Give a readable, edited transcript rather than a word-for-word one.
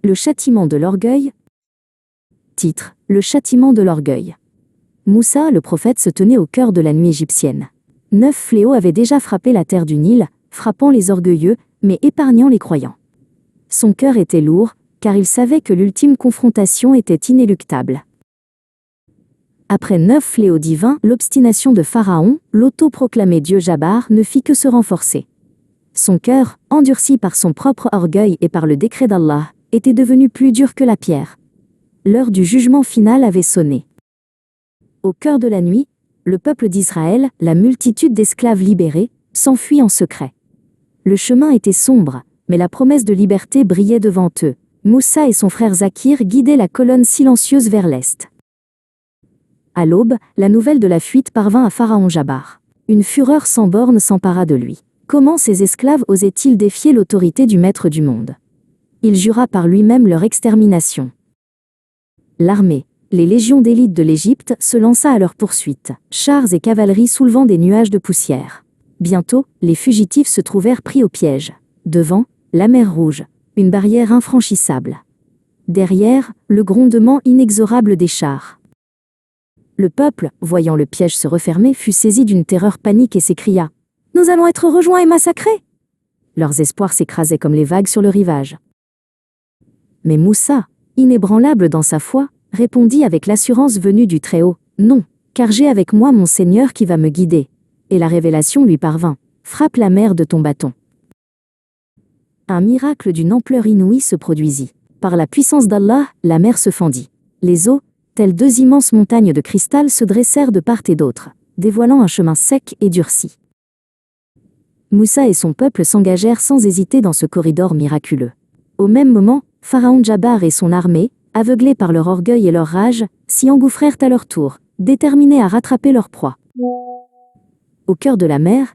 Le châtiment de l'orgueil. Titre: Le châtiment de l'orgueil. Moussa, le prophète, se tenait au cœur de la nuit égyptienne. 9 fléaux avaient déjà frappé la terre du Nil, frappant les orgueilleux, mais épargnant les croyants. Son cœur était lourd, car il savait que l'ultime confrontation était inéluctable. Après 9 fléaux divins, l'obstination de Pharaon, l'auto-proclamé dieu Jabbar, ne fit que se renforcer. Son cœur, endurci par son propre orgueil et par le décret d'Allah, était devenu plus dur que la pierre. L'heure du jugement final avait sonné. Au cœur de la nuit, le peuple d'Israël, la multitude d'esclaves libérés, s'enfuit en secret. Le chemin était sombre, mais la promesse de liberté brillait devant eux. Moussa et son frère Zakir guidaient la colonne silencieuse vers l'est. À l'aube, la nouvelle de la fuite parvint à Pharaon Jabbar. Une fureur sans borne s'empara de lui. Comment ces esclaves osaient-ils défier l'autorité du maître du monde? Il jura par lui-même leur extermination. L'armée, les légions d'élite de l'Égypte, se lança à leur poursuite, chars et cavalerie soulevant des nuages de poussière. Bientôt, les fugitifs se trouvèrent pris au piège. Devant, la mer Rouge, une barrière infranchissable. Derrière, le grondement inexorable des chars. Le peuple, voyant le piège se refermer, fut saisi d'une terreur panique et s'écria: « Nous allons être rejoints et massacrés !» Leurs espoirs s'écrasaient comme les vagues sur le rivage. Mais Moussa, inébranlable dans sa foi, répondit avec l'assurance venue du Très-Haut: « Non, car j'ai avec moi mon Seigneur qui va me guider. » Et la révélation lui parvint: « Frappe la mer de ton bâton. » Un miracle d'une ampleur inouïe se produisit. Par la puissance d'Allah, la mer se fendit. Les eaux, telles 2 immenses montagnes de cristal, se dressèrent de part et d'autre, dévoilant un chemin sec et durci. Moussa et son peuple s'engagèrent sans hésiter dans ce corridor miraculeux. Au même moment, Pharaon Jabbar et son armée, aveuglés par leur orgueil et leur rage, s'y engouffrèrent à leur tour, déterminés à rattraper leur proie. Au cœur de la mer,